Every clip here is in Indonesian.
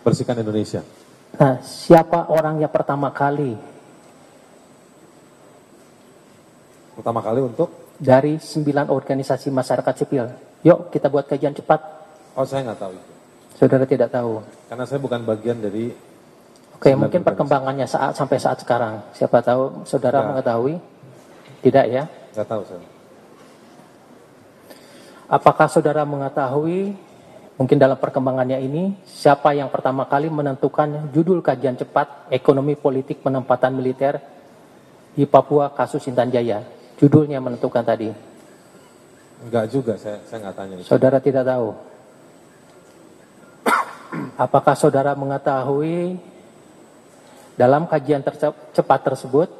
Bersihkan Indonesia. Nah, siapa orang yang pertama kali untuk? Dari 9 organisasi masyarakat sipil. Yuk kita buat kajian cepat. Oh, saya nggak tahu itu. Saudara tidak tahu. Karena saya bukan bagian dari. Oke, mungkin perkembangannya sampai saat sekarang. Siapa tahu saudara mengetahui? Tidak ya? Nggak tahu saya. Apakah saudara mengetahui mungkin dalam perkembangannya ini siapa yang pertama kali menentukan judul kajian cepat ekonomi politik penempatan militer di Papua kasus Intan Jaya? Judulnya menentukan tadi. Enggak juga, saya nggak tanya. Saudara tidak tahu. Apakah saudara mengetahui dalam kajian cepat tersebut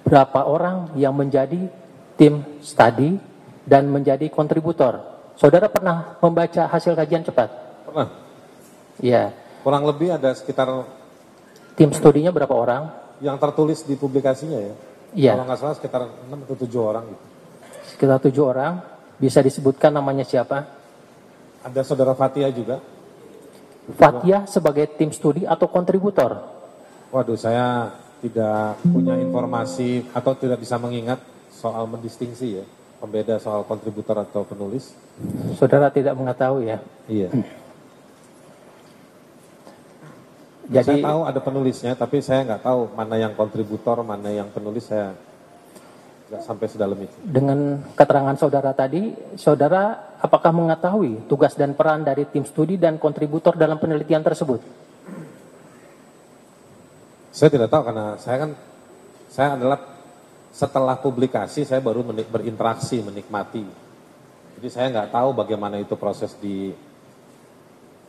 berapa orang yang menjadi tim studi dan menjadi kontributor? Saudara pernah membaca hasil kajian cepat? Pernah. Iya. Kurang lebih ada sekitar. Tim studinya berapa orang? Yang tertulis di publikasinya ya. Iya. Kalau nggak salah sekitar 6 atau 7 orang gitu. Sekitar 7 orang. Bisa disebutkan namanya siapa? Ada saudara Fathia juga. Fathia sebagai tim studi atau kontributor? Waduh, saya tidak punya informasi atau tidak bisa mengingat soal mendistingsi ya. Pembeda soal kontributor atau penulis. Saudara tidak mengetahui ya? Iya. Jadi, saya tahu ada penulisnya, tapi saya nggak tahu mana yang kontributor, mana yang penulis, saya nggak sampai sedalam itu. Dengan keterangan saudara tadi, saudara apakah mengetahui tugas dan peran dari tim studi dan kontributor dalam penelitian tersebut? Saya tidak tahu karena saya adalah setelah publikasi saya baru berinteraksi, menikmati. Jadi saya nggak tahu bagaimana itu proses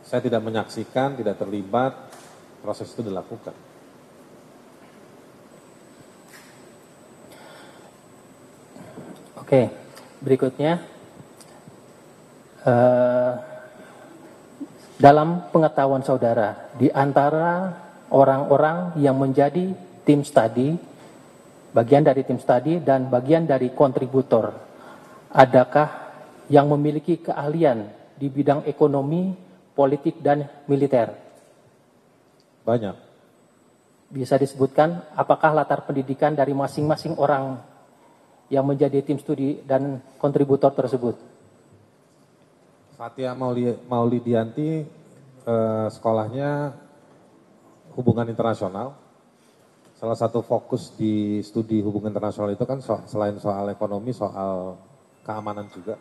saya tidak menyaksikan, tidak terlibat. Proses itu dilakukan. Oke, berikutnya dalam pengetahuan saudara, di antara orang-orang yang menjadi tim studi, bagian dari tim studi dan bagian dari kontributor, adakah yang memiliki keahlian di bidang ekonomi, politik, dan militer? Banyak. Bisa disebutkan apakah latar pendidikan dari masing-masing orang yang menjadi tim studi dan kontributor tersebut? Fathia Maulidianti sekolahnya hubungan internasional. Salah satu fokus di studi hubungan internasional itu kan selain soal ekonomi, soal keamanan juga.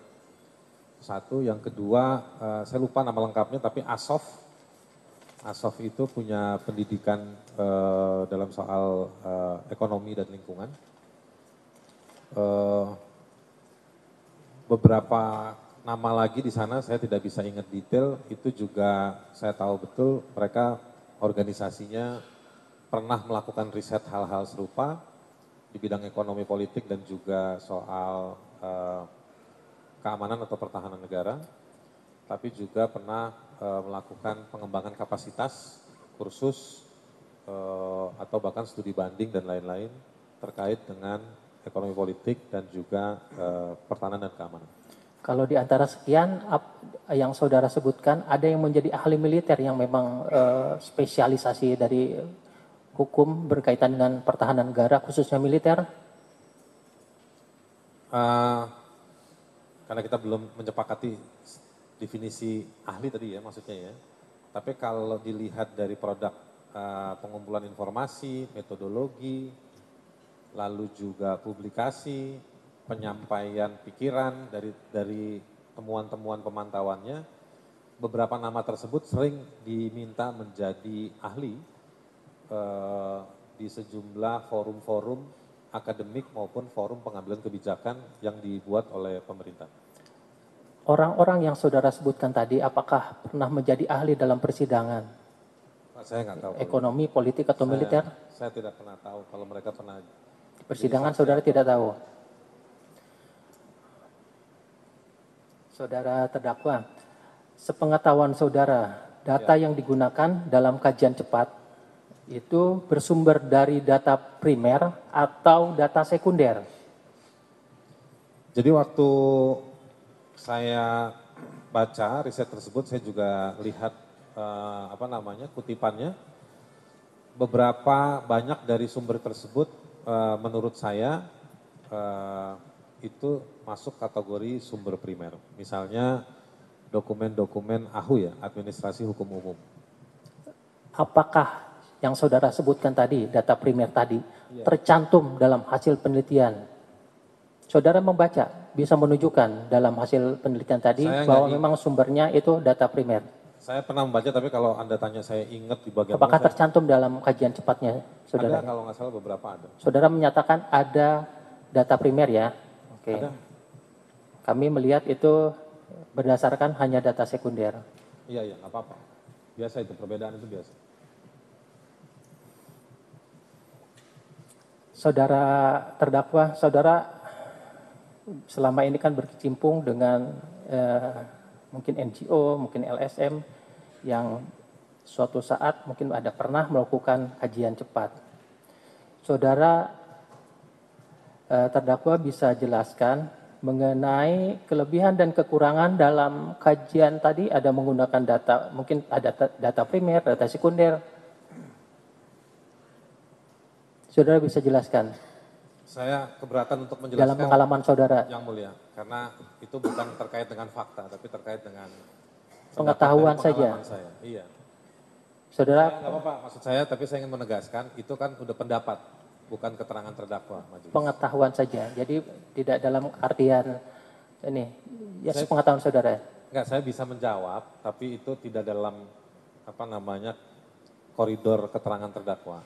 Satu, yang kedua saya lupa nama lengkapnya tapi Asof itu punya pendidikan dalam soal ekonomi dan lingkungan. Beberapa nama lagi di sana saya tidak bisa ingat detail, itu juga saya tahu betul mereka organisasinya pernah melakukan riset hal-hal serupa di bidang ekonomi politik dan juga soal keamanan atau pertahanan negara, tapi juga pernah melakukan pengembangan kapasitas, kursus, atau bahkan studi banding dan lain-lain terkait dengan ekonomi politik dan juga pertahanan dan keamanan. Kalau di antara sekian yang saudara sebutkan, ada yang menjadi ahli militer yang memang spesialisasi dari hukum berkaitan dengan pertahanan negara, khususnya militer? Karena kita belum menyepakati definisi ahli tadi ya maksudnya ya. Tapi kalau dilihat dari produk pengumpulan informasi, metodologi, lalu juga publikasi, penyampaian pikiran dari temuan-temuan pemantauannya, beberapa nama tersebut sering diminta menjadi ahli di sejumlah forum-forum akademik maupun forum pengambilan kebijakan yang dibuat oleh pemerintah. Orang-orang yang saudara sebutkan tadi, apakah pernah menjadi ahli dalam persidangan? Saya nggak tahu. Ekonomi, politik, atau militer? Saya tidak pernah tahu kalau mereka pernah. Di persidangan saudara tidak tahu? Saudara terdakwa, sepengetahuan saudara, data yang digunakan dalam kajian cepat itu bersumber dari data primer atau data sekunder? Jadi waktu saya baca riset tersebut, saya juga lihat kutipannya, beberapa banyak dari sumber tersebut menurut saya itu masuk kategori sumber primer. Misalnya dokumen-dokumen AHU ya, administrasi hukum umum. Apakah yang saudara sebutkan tadi, data primer tadi, tercantum dalam hasil penelitian? Saudara membaca, bisa menunjukkan dalam hasil penelitian tadi bahwa memang sumbernya itu data primer. Saya pernah membaca, tapi kalau Anda tanya saya ingat di bagian apakah tercantum dalam kajian cepatnya, saudara? Ada, kalau nggak salah beberapa ada. Saudara menyatakan ada data primer ya? Oke. Ada. Kami melihat itu berdasarkan hanya data sekunder. Iya, nggak apa-apa. Biasa itu, perbedaan itu biasa. Saudara terdakwa, saudara selama ini kan berkecimpung dengan mungkin NGO, mungkin LSM yang suatu saat mungkin ada pernah melakukan kajian cepat. Saudara terdakwa bisa jelaskan mengenai kelebihan dan kekurangan dalam kajian tadi, ada menggunakan data, mungkin ada data primer, data sekunder. Saudara bisa jelaskan? Saya keberatan untuk menjelaskan dalam pengalaman saudara. Yang mulia, karena itu bukan terkait dengan fakta, tapi terkait dengan pengetahuan saja. Saya. Iya. Saudara, nggak apa-apa, maksud saya, tapi saya ingin menegaskan, itu kan udah pendapat, bukan keterangan terdakwa. Majelis. Pengetahuan saja, jadi tidak dalam artian ini, ya sepengetahuan saudara. Enggak, saya bisa menjawab, tapi itu tidak dalam koridor keterangan terdakwa.